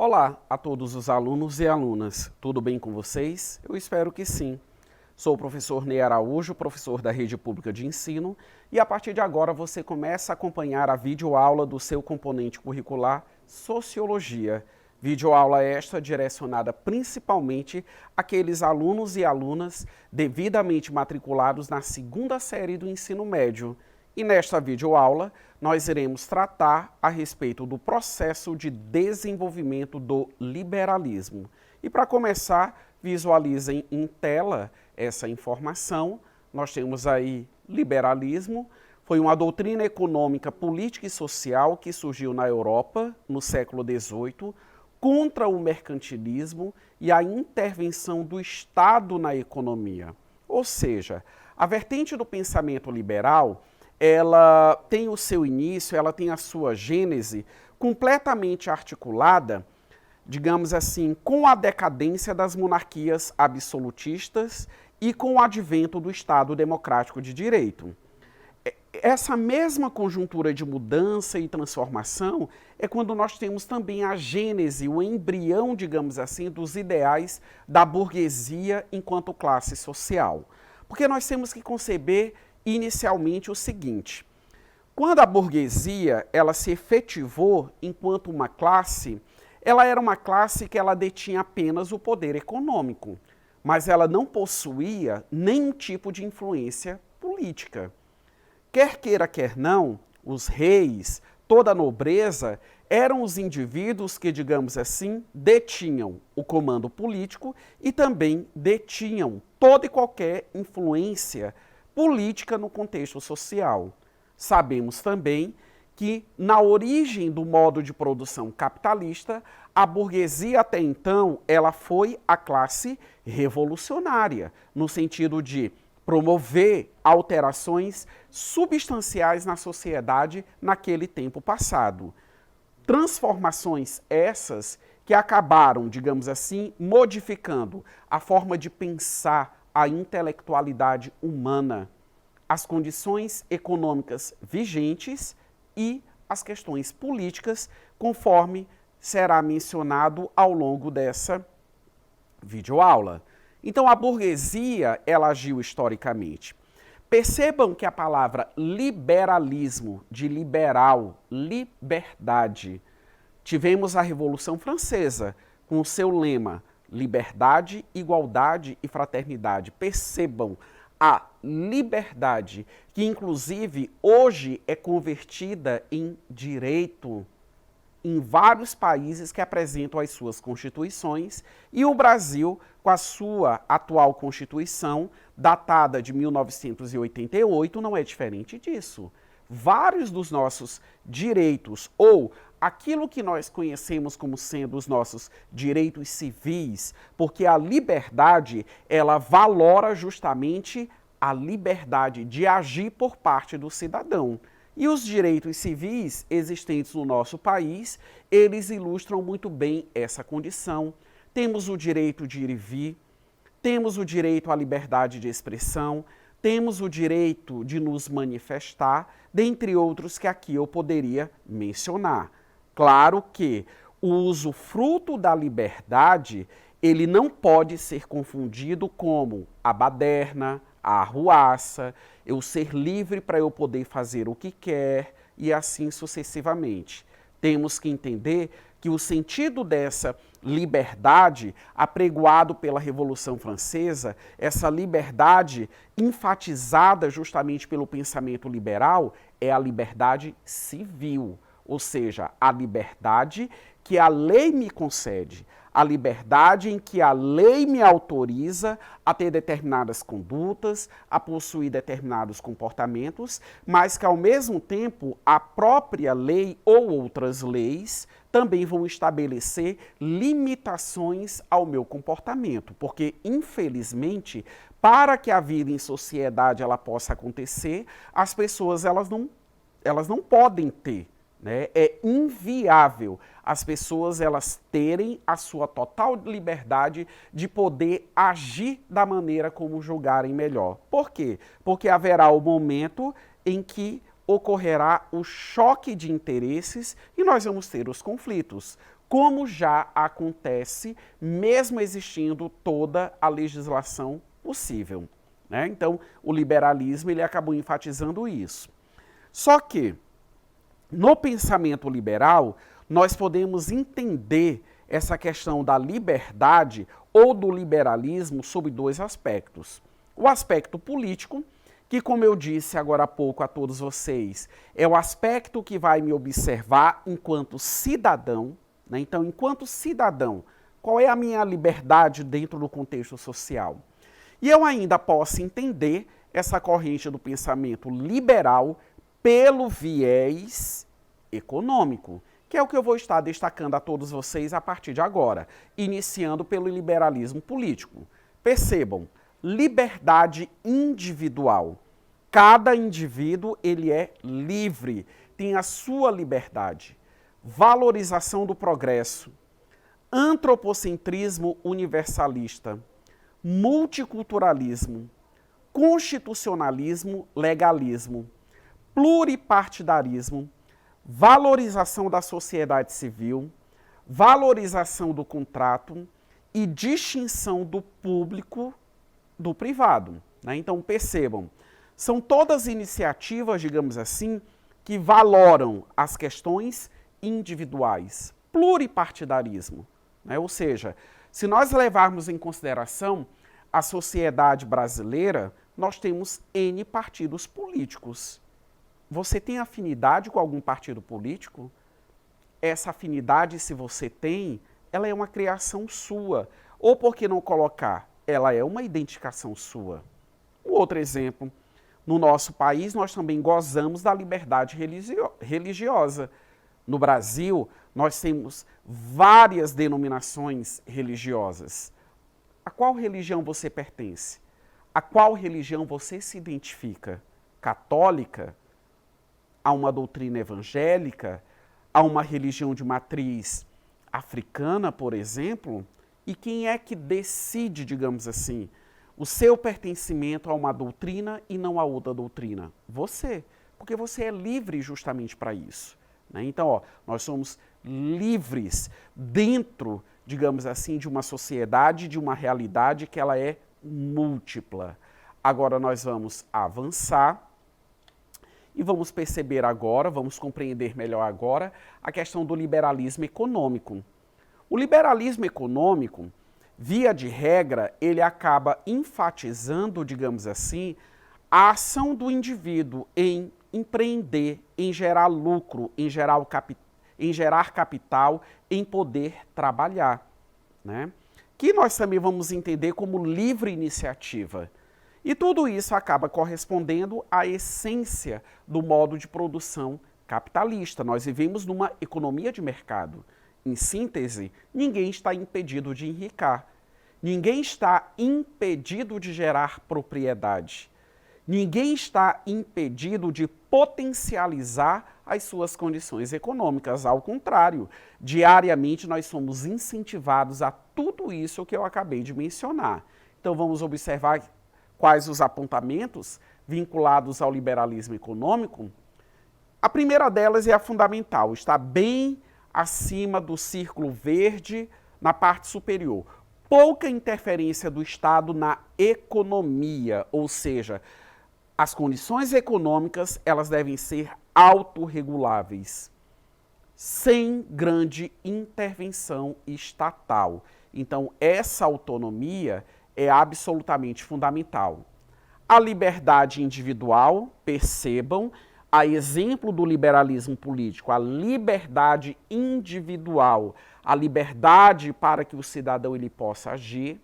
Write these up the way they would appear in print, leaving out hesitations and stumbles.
Olá a todos os alunos e alunas, tudo bem com vocês? Eu espero que sim. Sou o professor Ney Araújo, professor da Rede Pública de Ensino, e a partir de agora você começa a acompanhar a videoaula do seu componente curricular Sociologia. Videoaula esta direcionada principalmente àqueles alunos e alunas devidamente matriculados na segunda série do ensino médio. E nesta videoaula, nós iremos tratar a respeito do processo de desenvolvimento do liberalismo. E para começar, visualizem em tela essa informação. Nós temos aí liberalismo, foi uma doutrina econômica, política e social que surgiu na Europa no século XVIII contra o mercantilismo e a intervenção do Estado na economia. Ou seja, a vertente do pensamento liberal ela tem o seu início, ela tem a sua gênese completamente articulada, digamos assim, com a decadência das monarquias absolutistas e com o advento do Estado democrático de direito. Essa mesma conjuntura de mudança e transformação é quando nós temos também a gênese, o embrião, digamos assim, dos ideais da burguesia enquanto classe social. Porque nós temos que conceber inicialmente o seguinte: quando a burguesia ela se efetivou enquanto uma classe, ela era uma classe que ela detinha apenas o poder econômico, mas ela não possuía nenhum tipo de influência política. Quer queira, quer não, os reis, toda a nobreza, eram os indivíduos que, digamos assim, detinham o comando político e também detinham toda e qualquer influência política no contexto social. Sabemos também que, na origem do modo de produção capitalista, a burguesia até então ela foi a classe revolucionária, no sentido de promover alterações substanciais na sociedade naquele tempo passado. Transformações essas que acabaram, digamos assim, modificando a forma de pensar a intelectualidade humana, as condições econômicas vigentes e as questões políticas, conforme será mencionado ao longo dessa videoaula. Então, a burguesia, ela agiu historicamente. Percebam que a palavra liberalismo, de liberal, liberdade, tivemos a Revolução Francesa, com o seu lema liberdade, igualdade e fraternidade. Percebam a liberdade, que inclusive hoje é convertida em direito em vários países que apresentam as suas constituições, e o Brasil, com a sua atual constituição, datada de 1988, não é diferente disso. Vários dos nossos direitos, ou aquilo que nós conhecemos como sendo os nossos direitos civis, porque a liberdade, ela valora justamente a liberdade de agir por parte do cidadão. E os direitos civis existentes no nosso país, eles ilustram muito bem essa condição. Temos o direito de ir e vir, temos o direito à liberdade de expressão, temos o direito de nos manifestar, dentre outros que aqui eu poderia mencionar. Claro que o usufruto da liberdade, ele não pode ser confundido como a baderna, a arruaça, eu ser livre para eu poder fazer o que quer e assim sucessivamente. Temos que entender que o sentido dessa liberdade, apregoado pela Revolução Francesa, essa liberdade enfatizada justamente pelo pensamento liberal, é a liberdade civil, ou seja, a liberdade que a lei me concede, a liberdade em que a lei me autoriza a ter determinadas condutas, a possuir determinados comportamentos, mas que ao mesmo tempo a própria lei ou outras leis também vão estabelecer limitações ao meu comportamento, porque infelizmente, para que a vida em sociedade ela possa acontecer, as pessoas elas não podem ter, né? É inviável as pessoas elas terem a sua total liberdade de poder agir da maneira como julgarem melhor. Por quê? Porque haverá o momento em que ocorrerá o choque de interesses e nós vamos ter os conflitos. como já acontece, mesmo existindo toda a legislação possível, né? Então, o liberalismo ele acabou enfatizando isso. Só que, no pensamento liberal, nós podemos entender essa questão da liberdade ou do liberalismo sob dois aspectos. O aspecto político, que, como eu disse agora há pouco a todos vocês, é o aspecto que vai me observar enquanto cidadão, né? Então, enquanto cidadão, qual é a minha liberdade dentro do contexto social? E eu ainda posso entender essa corrente do pensamento liberal pelo viés econômico, que é o que eu vou estar destacando a todos vocês a partir de agora, iniciando pelo liberalismo político. Percebam, liberdade individual. Cada indivíduo ele é livre, tem a sua liberdade. Valorização do progresso, antropocentrismo universalista, multiculturalismo, constitucionalismo, legalismo, pluripartidarismo, valorização da sociedade civil, valorização do contrato e distinção do público do privado, né? Então percebam, são todas iniciativas, digamos assim, que valoram as questões individuais. Pluripartidarismo, né? Ou seja, se nós levarmos em consideração a sociedade brasileira, nós temos N partidos políticos. Você tem afinidade com algum partido político? Essa afinidade, se você tem, ela é uma criação sua. Ou por que não colocar? Ela é uma identificação sua. Um outro exemplo, no nosso país nós também gozamos da liberdade religiosa. No Brasil, nós temos várias denominações religiosas. A qual religião você pertence? A qual religião você se identifica? Católica? A uma doutrina evangélica? A uma religião de matriz africana, por exemplo? E quem é que decide, digamos assim, o seu pertencimento a uma doutrina e não a outra doutrina? Você, porque você é livre justamente para isso, né? Então, ó, nós somos livres dentro, digamos assim, de uma sociedade, de uma realidade que ela é múltipla. Agora nós vamos avançar e vamos perceber agora, vamos compreender melhor agora a questão do liberalismo econômico. O liberalismo econômico, via de regra, ele acaba enfatizando, digamos assim, a ação do indivíduo em empreender, em gerar lucro, em gerar capital, em poder trabalhar, né? Que nós também vamos entender como livre iniciativa. E tudo isso acaba correspondendo à essência do modo de produção capitalista. Nós vivemos numa economia de mercado. Em síntese, ninguém está impedido de enricar. Ninguém está impedido de gerar propriedade. Ninguém está impedido de potencializar as suas condições econômicas. Ao contrário, diariamente nós somos incentivados a tudo isso que eu acabei de mencionar. Então vamos observar quais os apontamentos vinculados ao liberalismo econômico. A primeira delas é a fundamental, está bem acima do círculo verde na parte superior. Pouca interferência do Estado na economia, ou seja, as condições econômicas elas devem ser autorreguláveis, sem grande intervenção estatal. Então, essa autonomia é absolutamente fundamental. A liberdade individual, percebam, a exemplo do liberalismo político, a liberdade individual, a liberdade para que o cidadão ele possa agir,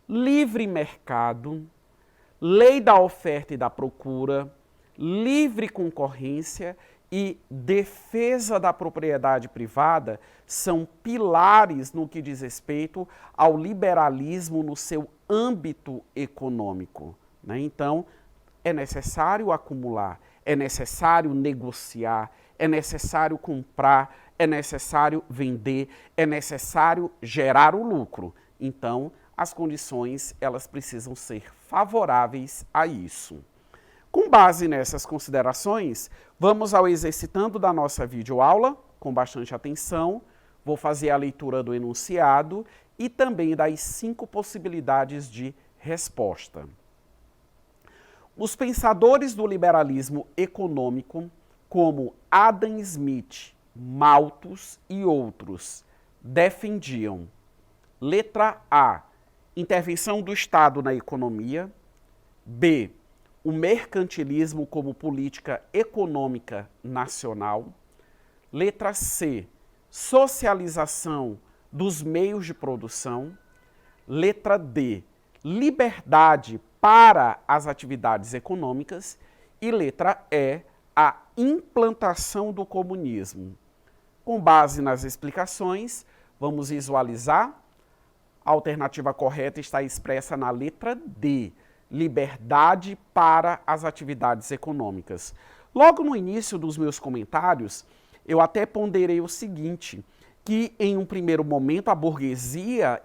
livre mercado, lei da oferta e da procura, livre concorrência e defesa da propriedade privada são pilares no que diz respeito ao liberalismo no seu âmbito econômico, né? Então, é necessário acumular, é necessário negociar, é necessário comprar, é necessário vender, é necessário gerar o lucro. Então, as condições elas precisam ser favoráveis a isso. Com base nessas considerações, vamos ao exercitando da nossa videoaula, com bastante atenção. vou fazer a leitura do enunciado e também das 5 possibilidades de resposta. Os pensadores do liberalismo econômico, como Adam Smith, Malthus e outros, defendiam: letra A, intervenção do Estado na economia; B, o mercantilismo como política econômica nacional; letra C, socialização dos meios de produção; letra D, liberdade para as atividades econômicas; e letra E, a implantação do comunismo. Com base nas explicações, vamos visualizar. A alternativa correta está expressa na letra D, liberdade para as atividades econômicas. Logo no início dos meus comentários, eu até ponderei o seguinte, que em um primeiro momento a burguesia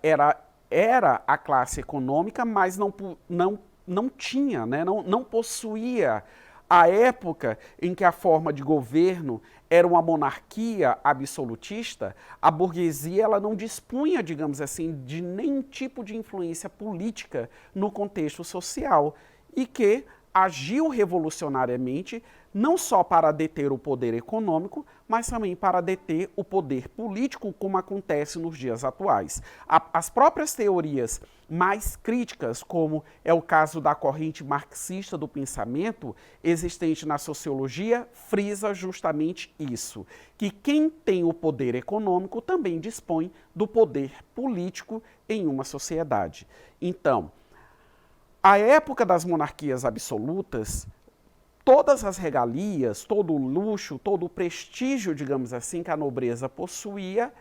era a classe econômica, mas não tinha, né? não possuía a época em que a forma de governo era uma monarquia absolutista. A burguesia ela não dispunha, digamos assim, de nenhum tipo de influência política no contexto social e que agiu revolucionariamente não só para deter o poder econômico, mas também para deter o poder político, como acontece nos dias atuais. As próprias teorias mais críticas, como é o caso da corrente marxista do pensamento existente na sociologia, frisa justamente isso, que quem tem o poder econômico também dispõe do poder político em uma sociedade. Então, a época das monarquias absolutas, todas as regalias, todo o luxo, todo o prestígio, digamos assim, que a nobreza possuía,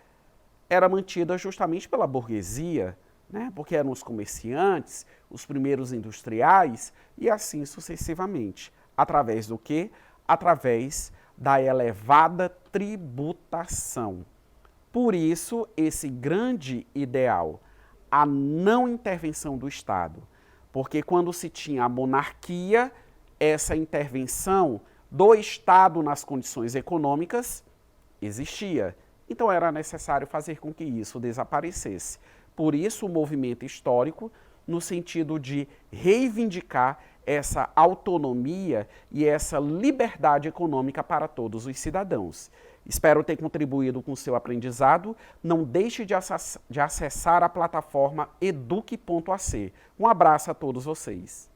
era mantida justamente pela burguesia, né? Porque eram os comerciantes, os primeiros industriais e assim sucessivamente. Através do quê? Através da elevada tributação. Por isso, esse grande ideal, a não intervenção do Estado. Porque quando se tinha a monarquia, essa intervenção do Estado nas condições econômicas existia. Então era necessário fazer com que isso desaparecesse. Por isso o movimento histórico, no sentido de reivindicar essa autonomia e essa liberdade econômica para todos os cidadãos. Espero ter contribuído com o seu aprendizado. Não deixe de acessar a plataforma eduque.ac. Um abraço a todos vocês.